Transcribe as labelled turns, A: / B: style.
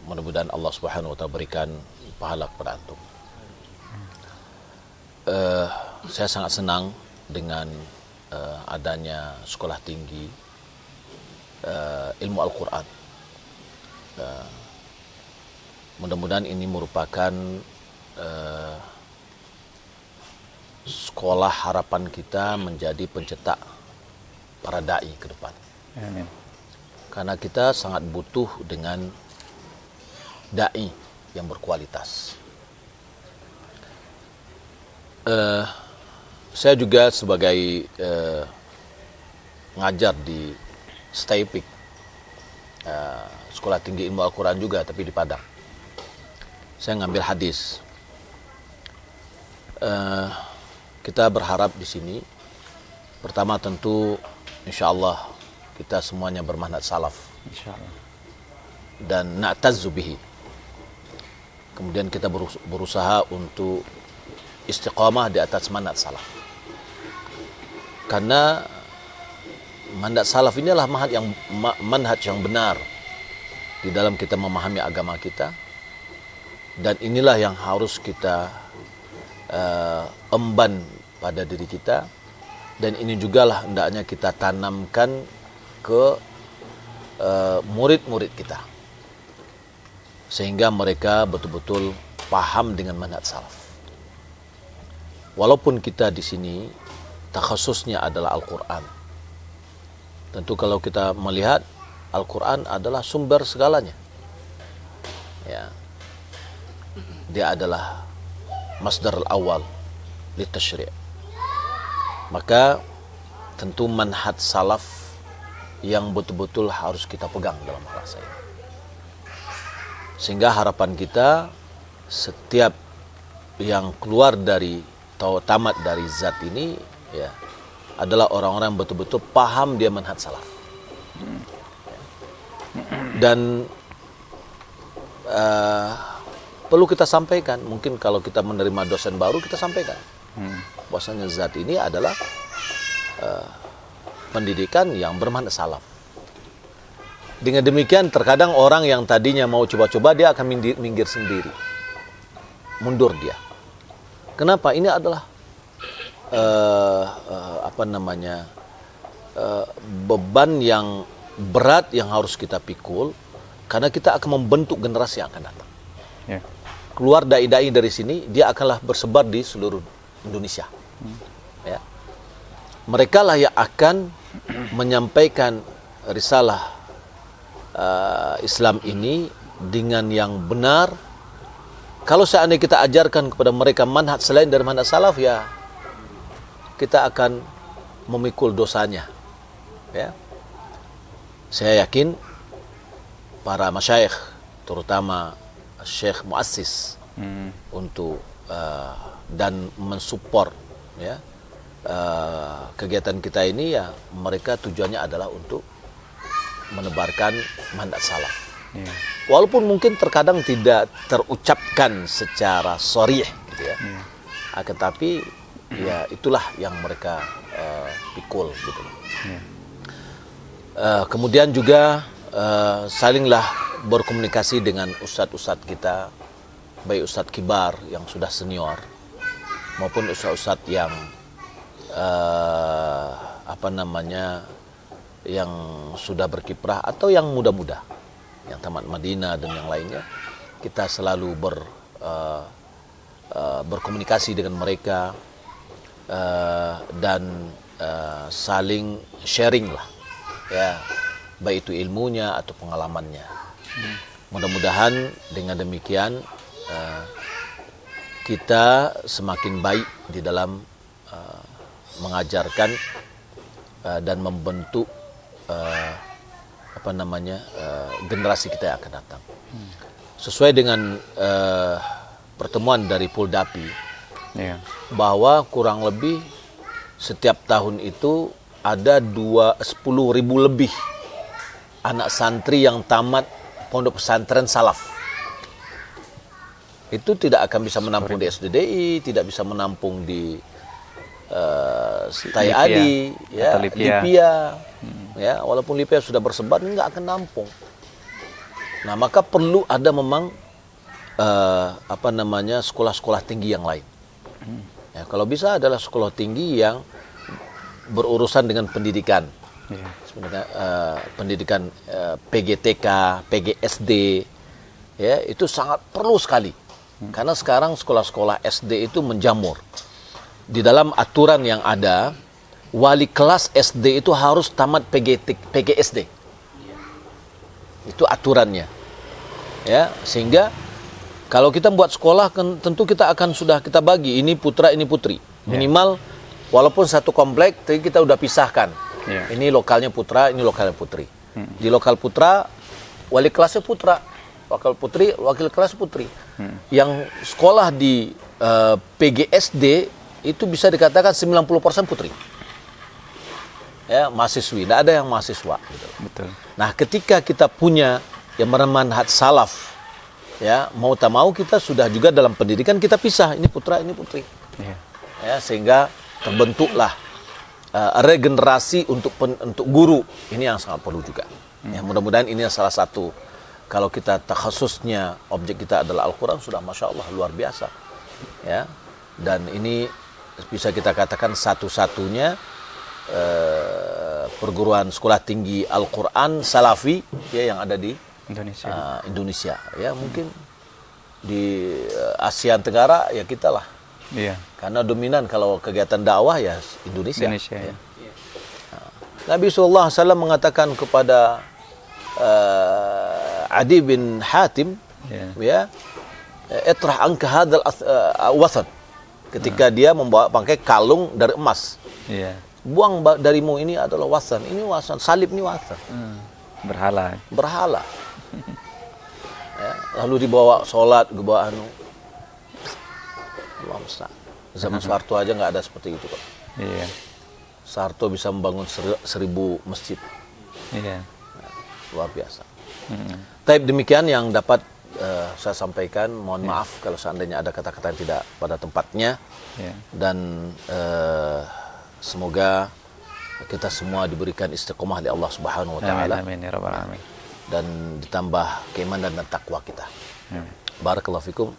A: Mudah-mudahan Allah Subhanahu wa taala berikan pahala kepada antum. Saya sangat senang dengan adanya sekolah tinggi ilmu Al-Quran. Mudah-mudahan ini merupakan sekolah harapan kita menjadi pencetak para da'i ke depan.
B: Amin.
A: Karena kita sangat butuh dengan da'i yang berkualitas. Saya juga sebagai ngajar di STAIPIK, Sekolah Tinggi Ilmu Al-Quran juga, tapi di Padang. Saya ngambil hadis. Kita berharap di sini, pertama tentu insya Allah kita semuanya bermanhaj salaf.
B: Insya Allah.
A: Dan na'tazzu bihi. Kemudian kita berusaha untuk istiqamah di atas manhaj salaf. Karena manhaj salaf inilah manhaj yang benar di dalam kita memahami agama kita, dan inilah yang harus kita emban pada diri kita, dan ini jugalah hendaknya kita tanamkan ke murid-murid kita sehingga mereka betul-betul paham dengan manhaj salaf. Walaupun kita di sini takhasusnya adalah Al-Quran, tentu kalau kita melihat Al-Quran adalah sumber segalanya. Ya. Dia adalah masdar al-awwal li tashri'. Maka tentu manhaj salaf yang betul-betul harus kita pegang dalam bahasa ini. Sehingga harapan kita setiap yang keluar dari atau tamat dari zat ini ya adalah orang-orang yang betul-betul paham dia manhaj salaf. Dan perlu kita sampaikan, mungkin kalau kita menerima dosen baru kita sampaikan bahwasanya zat ini adalah pendidikan yang bermanhaj salaf. Dengan demikian terkadang orang yang tadinya mau coba-coba dia akan minggir sendiri, mundur dia. Kenapa? Ini adalah beban yang berat yang harus kita pikul, karena kita akan membentuk generasi yang akan datang.
B: Yeah.
A: Keluar dai-dai dari sini, dia akanlah bersebar di seluruh Indonesia. Ya. Mereka lah yang akan menyampaikan risalah Islam ini dengan yang benar. Kalau seandainya kita ajarkan kepada mereka manhaj selain dari manhaj salaf, ya kita akan memikul dosanya. Ya. Saya yakin para masyayikh, terutama Syekh Muassis, untuk dan mensupport ya kegiatan kita ini, ya mereka tujuannya adalah untuk menebarkan manhaj salaf. Yeah. Walaupun mungkin terkadang tidak terucapkan secara sharih gitu ya. Yeah. Akan tapi ya itulah yang mereka pikul gitu. Yeah. Kemudian juga salinglah berkomunikasi dengan ustadz-ustadz kita, baik ustadz kibar yang sudah senior maupun ustadz-ustadz yang yang sudah berkiprah atau yang muda-muda, yang tamat Madinah dan yang lainnya. Kita selalu berkomunikasi dengan mereka dan saling sharing lah, ya, baik itu ilmunya atau pengalamannya. Mudah-mudahan dengan demikian kita semakin baik di dalam mengajarkan dan membentuk generasi kita yang akan datang. Sesuai dengan pertemuan dari Poldapi, bahwa kurang lebih setiap tahun itu ada 10.000 lebih anak santri yang tamat pondok pesantren salaf. Itu tidak akan bisa menampung di SDDI, tidak bisa menampung di Setai Adi, ya, Lipia, ya, walaupun Lipia sudah bersebar, ini nggak akan nampung. Nah, maka perlu ada memang sekolah-sekolah tinggi yang lain. Ya, kalau bisa adalah sekolah tinggi yang berurusan dengan pendidikan. Sebenarnya pendidikan PGTK, PGSD, ya itu sangat perlu sekali. Karena sekarang sekolah-sekolah SD itu menjamur. Di dalam aturan yang ada, wali kelas SD itu harus tamat PGSD. Itu aturannya. Ya, sehingga kalau kita buat sekolah kan tentu kita akan sudah kita bagi ini putra ini putri. Minimal walaupun satu komplek tapi kita udah pisahkan. Ini lokalnya putra, ini lokalnya putri. Di lokal putra wali kelasnya putra, lokal putri wakil kelas putri. Yang sekolah di PGSD itu bisa dikatakan 90% putri. Ya, mahasiswi, tidak ada yang mahasiswa gitu.
B: Betul.
A: Nah, ketika kita punya yang manhaj salaf, ya mau tak mau kita sudah juga dalam pendidikan kita pisah, ini putra ini putri. Ya, sehingga terbentuklah regenerasi untuk guru, ini yang sangat perlu juga. Ya, mudah-mudahan ini salah satu, kalau kita takhasusnya objek kita adalah Al-Quran, sudah Masya Allah luar biasa. Ya, dan ini bisa kita katakan satu-satunya perguruan sekolah tinggi Al-Quran Salafi ya yang ada di Indonesia. Ya mungkin di Asia Tenggara ya kita lah.
B: Iya.
A: Karena dominan kalau kegiatan dakwah ya Indonesia.
B: Ya.
A: Nabi SAW mengatakan kepada Adi bin Hatim, ya, "Itrah anka hadzal wasat." Ketika dia membawa pakai kalung dari emas.
B: Iya.
A: Buang darimu ini adalah wasan. Ini wasan, salib ini wasan.
B: Berhala.
A: Ya, lalu dibawa sholat, dibawa Allah musta'an. Zaman Soeharto aja nggak ada seperti itu kok.
B: Iya.
A: Soeharto bisa membangun 1000 masjid.
B: Iya.
A: Nah, luar biasa. Tapi demikian yang dapat saya sampaikan. Mohon maaf kalau seandainya ada kata-kata yang tidak pada tempatnya. Dan semoga kita semua diberikan istiqomah oleh Allah Subhanahu wa taala.
B: Amin ya rabbal alamin.
A: Dan ditambah keimanan dan takwa kita. Barakallahu fikum.